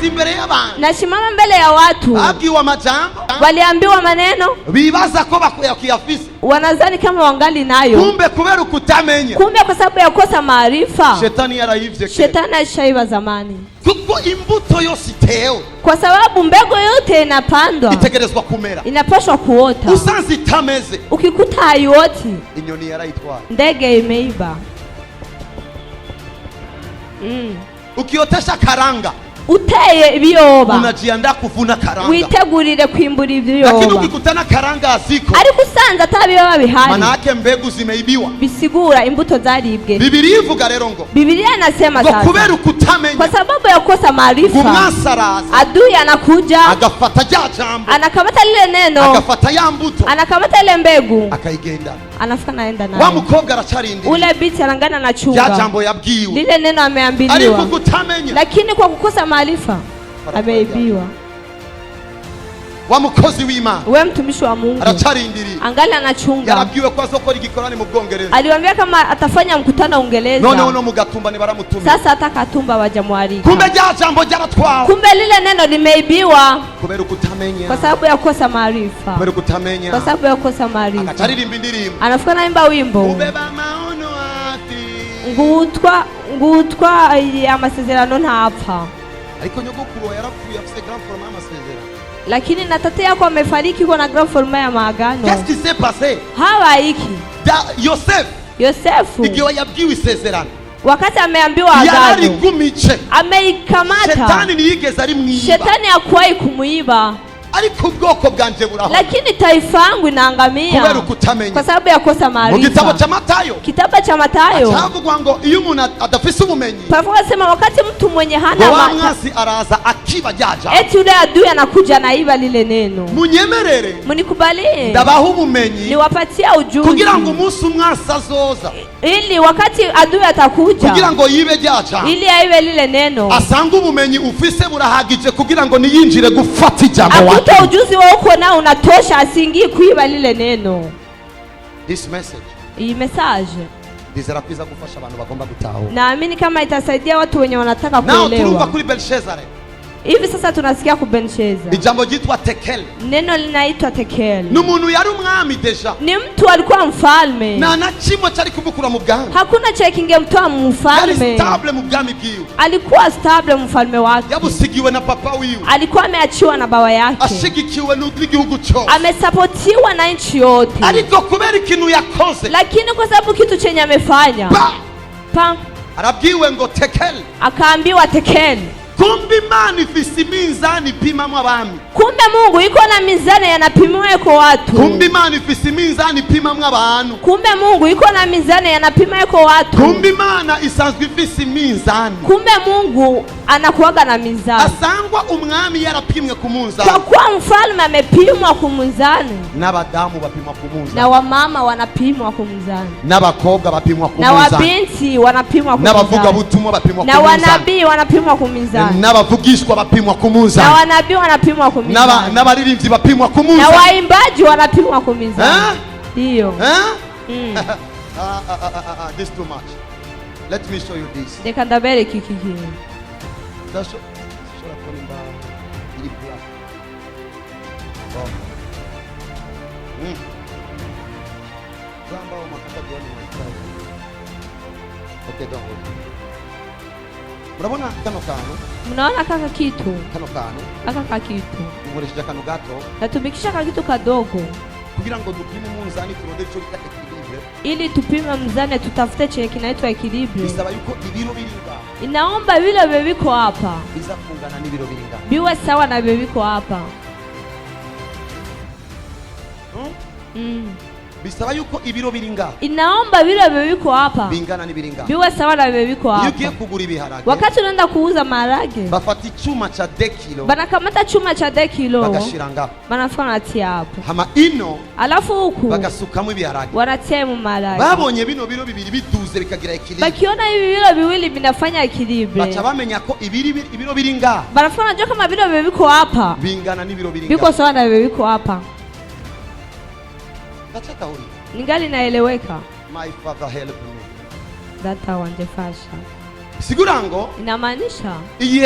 mpagaze imbere y'abantu, nasimama mbele ya watu, babwiwe amajambo, waliambiwa maneno, bibaza ko bakuyafise, wanazani kama wangali nayo, kumbe kubera ukutamenya, kumbe kwa sababu ya kukosa maarifa, shetani yarayivye, shetani ashaiba zamani. Kuko imbuto yose itewe, kwa sababu mbegu yote inapandwa itegerezwa kumera, inapaswa kuota. Usanze itameze, ukikuta haioti, inyoni yarayitwara, ndege imeiba. Ukiotesha karanga, uteye ibiyoba, unajiandaa kuvuna karanga, witegurire kwimbura ibiyoba. Lakini ukikutana karanga aziko, ariko usanze atabiyoba bihari, maana yake mbegu zimeibiwa, bisigura imbuto zaribwe. Biblia ivuga rero ngo, Biblia inasema sasa, kubera ukutamenya, kwa sababu ya kukosa maarifa, umwasaraza, adui anakuja, agafata rya jambo, anakamata lile neno, agafata ya mbuto, anakamata ile mbegu, akayigenda, anafika naenda nayo. Wa mukobwa aracarindi, ule binti anangana na chunga, ya jambo yabwiwe, lile neno ameambiliwa, ariko kutamenya, lakini kwa kukosa maarifa ameibiwa. Wa mukozi w'Imana, wewe mtumishi wa Mungu, aracarindiri, angali anachunga, yarabwiwe kwa zokora igikorane mu Bwongereza, aliwaambia kama atafanya mkutano Uingereza, none mu Gatumba ni baramutumia, sasa atakatumba wajamwalika, kumbe rya jambo ryaratwawe, kumbe lile neno limeibiwa, kubera ukutamenya, kwa sababu ya kukosa maarifa, kubera ukutamenya, kwa sababu ya kukosa maarifa, akacharirimba indirimbo, anafika naimba wimbo, ubeba maono ati ngutwa amasezerano ntapfa, ariko nyogokuru yarapfuye afite grand format amasezerano, lakini na tate yako amefariki kwa na grand format ya maagano. Qu'est-ce qui s'est passé? Hawa hiki Yosefu igihe yabwiwe isezerano, wakati ameambiwa agano, yararigumice, ameikamata, shetani niyigeze ari mwiba, shetani hakuwahi kumuiba, ariko ubwoko bwanje buraho, lakini taifa yangu inaangamia kubera ukutamenya, kwa sababu ya kosa maarifa. Mu gitabo cha Matayo, cyavugwa ngo iyo umuntu adafise ubumenyi, Paulo sema wakati mtu mwenye hana mwasi araza akiba jaja, eti yule adui anakuja naiba lile neno. Munyemerere, munikubalie, ndabaha ubumenyi, niwapatia ujuzi, kugira ngo umunsi umwasi azoza, ili wakati adui atakuja, kugira ngo yibe jaja, ili aibe lile neno, asanga ubumenyi ufise burahagije kugira ngo niyinjire gufata ijambo watu, akuta ujuzi wa uko nao unatosha asingie kuiba lile neno. This message, iyi message dizerapiza gufasha abantu bagomba gutaho, naamini kama itasaidia watu wenye wanataka kuelewa. Nao turumva kuri Belshazzar, hivi sasa tunasikia ku Belshazzar, ijambo jitwa tekel, neno linaitwa tekel. Ni umuntu yari umwami deja, ni mtu alikuwa mfalme, na kimwe cyari kumukura mu bwami, hakuna cha kingemtoa mfalme, yari stable mu bwami bwiwe, alikuwa stable mfalme wake, yabusigiwe na papa wiwe, alikuwa ameachiwa na baba yake, ashigikiwe n'igihugu cyose, amesapotiwa na nchi yote, ariko kubera ikintu yakoze, lakini kwa sababu kitu chenye amefanya arabwiwe ngo tekel, akaambiwa tekel. Kumbe Imana ifise mizani ipimamwo abami, kumbe Mungu iko na mizani yanapimwa kwa watu, kumbe Imana ifise mizani ipimamwo abantu, kumbe Mungu iko na mizani yanapimwa kwa watu, kumbe Imana isanzwe ifise mizani, kumbe Mungu anakuwaga na mizani, asangwa umwami yarapimwe ku munzani, kwa kuwa mfalme amepimwa ku munzani, n'abadamu bapimwa ku munzani, na wamama wanapimwa ku munzani, n'abakobwa bapimwa ku munzani, na wabinti wanapimwa ku munzani, n'abavuga butumwa bapimwa ku munzani, na wanabii wanapimwa ku munzani, n'abavugishwa bapimwa ku munzani, na wanabii wanapimwa ku munzani, n'abaririmbyi bapimwa ku munzani, na waimbaji wanapimwa ku munzani. Ndio. This too much. Let me show you this. Reka ndabere kiki kintu. Dasho shora kulimba ili black. Zamba au makata gani mwanzo. Okay, don't worry. Mnaona kano kano? Mnaona kaka kitu? Kano kano. Aka kitu. Ngoresha kano gato. Natumikisha kaka kitu kadogo. Kugira ngo dupime munzani turode cyo bita equilibre. Ili tupime mzani tutafute chenye kinaitwa equilibre. Bisaba yuko ibiro biringa. Inaomba vile bibiko hapa biza kungana n'ibiro biringa. Biwe sawa na bibiko hapa. Bisaba yuko ibiro biringa. Inaomba vile bibiko hapa bingana n'ibiringa. Biwe sawa na bibiko hapa. Yukiye kugura ibiharage. Wakati unaenda kuuza maharage, bafata icyuma cha 2 kilo. Banakamata chuma cha 2 kilo. Bagashiranga. Banafika natia hapo. Hama ino. Alafu huku bagasukamo ibiharage. Wanatia mu maharage. Babonye bino biro bibiri biduze bikagira equilibre. Bakiona hivi biro biwili binafanya equilibre. Bacha bamenya ko ibiro biringa. Banafika najua kama biro bibiko hapa bingana n'ibiro biringa. Biko sawa na bibiko hapa. Nataka huri. Ningali naeleweka. My father help me. Data wangefasha. Sigurango inamaanisha iyi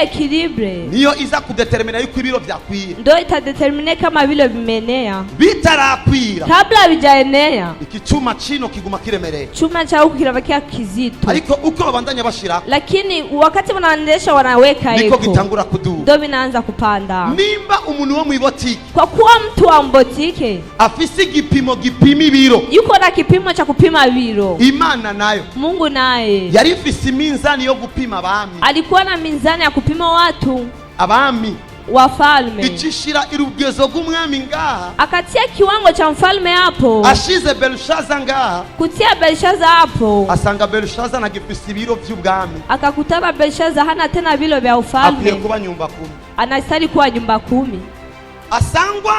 equilibre niyo iza kudetermina yuko ibiro byakwiye, ndio itadetermine kama vile vimenea bitarakwira kabla bijaenea. Ikichuma chino kiguma kiremereye, chuma cha huku kinabakia kizito, ariko uko babandanya bashira, lakini wakati wanaendesha wanaweka niko gitangura kuduga, ndio binaanza kupanda. Nimba umuntu wo mwibotike, kwa kuwa mtu wa mbotike afisi gipimo gipima ibiro, yuko na kipimo cha kupima biro, Imana nayo Mungu naye yari ifisi minzani yo gupima abami, alikuwa na minzani ya kupima watu abami wafalme, ichishira irugezo gumwami ngaha, akatia kiwango cha mfalme hapo, ashize Belushaza ngaha, kutia Belushaza hapo, asanga Belushaza na gifisi biro by'ubwami, akakutana Belushaza hana tena biro vya ufalme, akwiye kuba nyumba 10, anastahili kuwa nyumba 10. Asangwa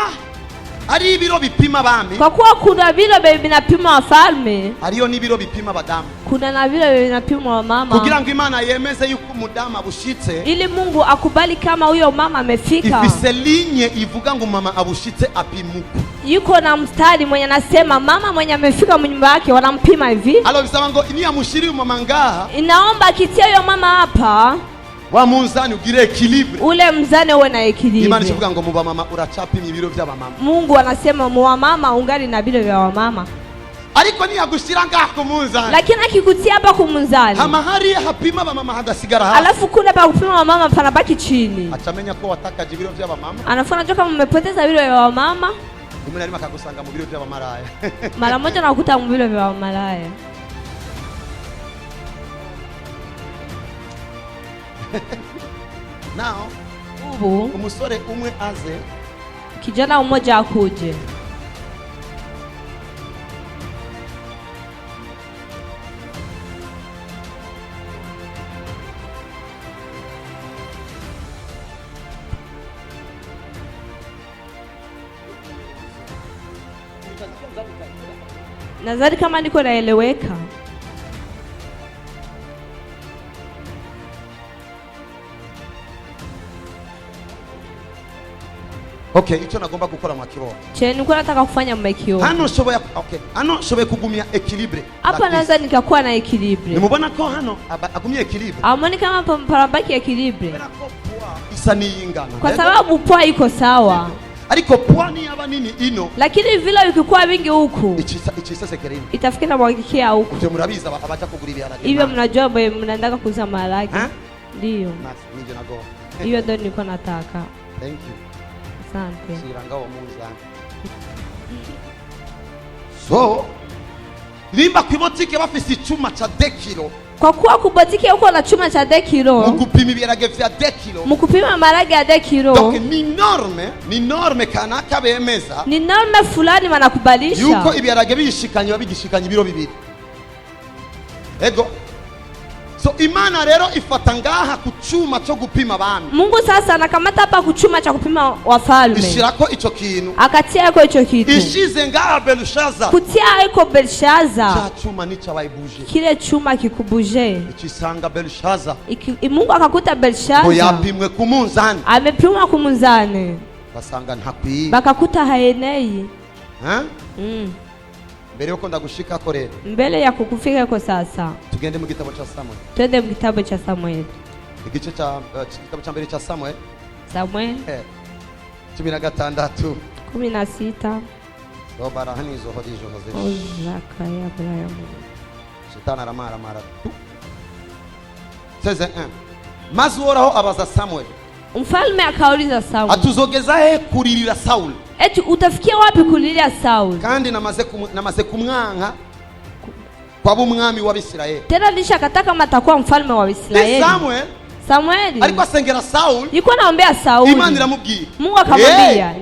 ari ibiro bipima abami, kwa kuwa kuna biro binapima wafalme, ariyo n'ibiro bipima abadamu, kuna na biro binapima wa mama, kugira ngo Imana yemeze yuko umudamu abushitse, ili Mungu akubali kama huyo mama amefika. Ifise linye ivuga ngo mama abushitse apimuku, yuko na mstari mwenye nasema mama mwenye amefika mnyumba yake wanampima hivi. Alo bisaba ngo ini amushiri mama ngaha, inaomba kitia huyo mama hapa, wa munzani ugire equilibre, ule mzani uwe na equilibre. Imana ivuga ngo muba mama uracapima ibiro by'aba mama, Mungu anasema muwa mama ungali na biro vya wamama, ariko ni yagushira ngaha ku munzani, lakini akikutia hapa ku munzani hama hari hapima ba mama hagasigara hasi, alafu kuna pa kupima wamama panabaki chini, achamenya ko wataka ibiro by'aba mama, anafuna joka mmepoteza biro vya wamama, Imana alima kagusanga mu biro by'aba maraya mara moja nakuta mu biro vya malaya. Now ubu umusore umwe aze, kijana mmoja akuje, nadhani kama niko naeleweka. Okay, icyo nagomba gukora mu kiroho, niko nataka kufanya mmekio hano shoboye, okay, hano shoboye kugumya equilibre hapa, naweza nikakuwa na equilibre. Nimubona ko hano agumye equilibre, amoni kama parabaki equilibre, isa niyingana, kwa sababu poa iko sawa, ariko pwani yaba nini ino, lakini vile vikikuwa vingi huku ichisesekerini itafikira mwagikia huku, ndio murabiza abacha kugura ibiharage hivyo mnajua mwe mnaendaka kuuza maharage, ndio nije nago hiyo ndio nilikuwa nataka. Thank you, asante. Siranga wa muzanga. So limba kwibotike bafise icyuma cha 2 kilo, kwa kuwa kubotike huko na chuma cha 2 kilo, mukupima ibiharage vya 2 kilo, mukupima maharage ya 2 kilo. Donc ni norme kanaka bemeza, ni norme fulani wanakubalisha yuko ibiharage bishikanye babigishikanye ibiro 2. Ego. So Imana rero ifata ngaha kuchuma cyo gupima abami. Mungu sasa anakamata hapa kuchuma cha kupima wafalme, ishirako ico kintu, akatia yako ico kitu, ishize ngaha Belushaza, kutia yako Belushaza, cha chuma ni cha waibuje, kile chuma kikubuje, ikisanga Belushaza, Mungu akakuta Belushaza ngo yapimwe ku munzani, amepimwa ku munzani, basanga ntakwiye, bakakuta haenei. Mbere yuko ndagushika ko rero, mbele ya kukufika ko sasa, tugende mu gitabo cha Samuel, twende mu gitabo cha Samuel, igice cha gitabo cha mbere cha Samuel 16 Robara hani zo hodijo hozesh ozaka ya Abraham, Shetani aramara tu 16:1. Maze Uhoraho abaza Samuel, mfalme akauliza Saul, atuzogeza he kuririra Saul, eti utafikia wapi kulilia Saul? Kandi namaze kumwanka kwa bumwami wa Bisirayeli, tena nishakataka matakuwa mfalme wa Israeli. Samueli alikuwa sengera Saul, yuko naombea Saul, Imana iramubwira, Mungu akamwambia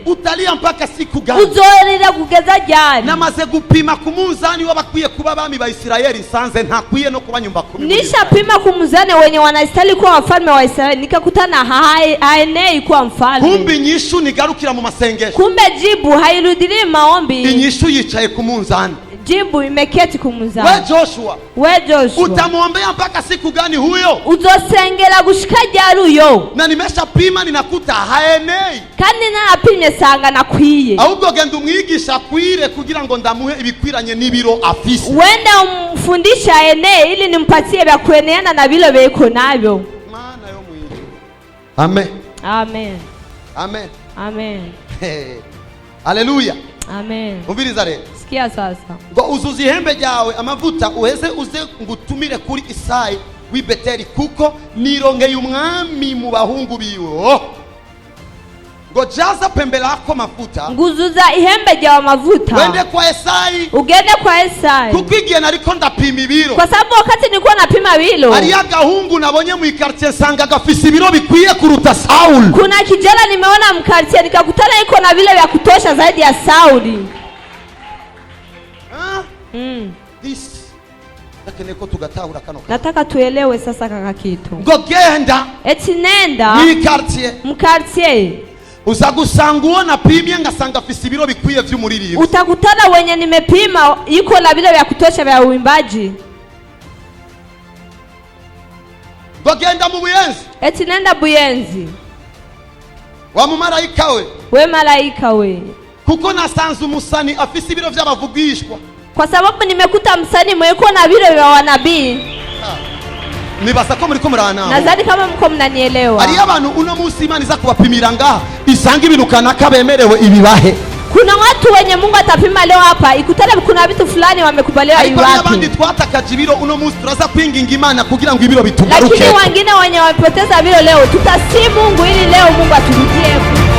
utalia mpaka siku gani? Uzorira kugeza jani? Namaze gupima ku munzani wabakwiye kuba abami ba Isirayeli, nsanze ntakwiye no kuba nyumba 10. Nishapima ku munzani wenye wanastahili kuwa wafalme wa Israeli, nikakutana haenei kuwa mfalme. Kumbe inyishu nigarukira mu masengesho, kumbe jibu hairudili maombi, inyishu yicaye ku munzani, jibu imeketi ku munzani. We Joshua utamwombea mpaka siku gani huyo? Uzosengera gushika jari uyo? Na nimeshapima ninakuta haenei, kandi narapimye sanga nakwiye. Ahubwo genda umwigisha kwire kugira ngo ndamuhe ibikwiranye n'ibiro afise. Wenda kunifundisha aenee ili nimpatie vya kueneana na vile viko navyo. Maana yo mwili. Amen. Amen. Amen. Amen. Haleluya. Amen. Umviriza rero. Sikia sasa. Ngo uzuza ihembe ryawe amavuta uheze uze ngutumire kuri Isayi w'i Beteli kuko nirongeye umwami mu bahungu biwe. Ngo jaza pembe lako mafuta. Nguzuza ihembe ryawe mafuta. Wende kwa Isayi. Ugende kwa Isayi. Kuko igihe nariko ndapima ibiro. Kwa sababu wakati nilikuwa napima bilo. Ariya gahungu nabonye mu quartier sanga gafise ibiro bikwiye kuruta Saul. Kuna kijana nimeona mkartie nikakutana iko na vile vya kutosha zaidi ya Sauli. This. Nakeneko tugatahura kano. Nataka tuelewe sasa kaka kitu. Ngo genda. Eti nenda. Mu quartier. Mkartie. Uzagusanga uwo napimye ngasanga afise ibiro bikwiye vy'umuririmbyi. Utakutana wenye nimepima yuko na vile vya kutosha vya uimbaji. Bagenda mu Buyenzi. Eti nenda Buyenzi. Wa mumarayika we. We malaika we. Kuko nasanze umusani afise ibiro vy'abavugishwa. Kwa sababu nimekuta msanii mweko na vile vya wanabii. Nibasa ko muriko murana. Nadhani kama mko mnanielewa. Ari abantu uno munsi Imana iza kubapimira ngaha isanga ibintu kanaka bemerewe ibibahe. Kuna watu wenye Mungu atapima leo hapa ikutane kuna vitu fulani wamekubaliwa iwapi. Ariko abandi twatakaje ibiro uno munsi turaza kwinginga Imana kugira ngo ibiro bitugaruke. Lakini wengine wenye wamepoteza vile leo tutasi Mungu ili leo Mungu aturudie.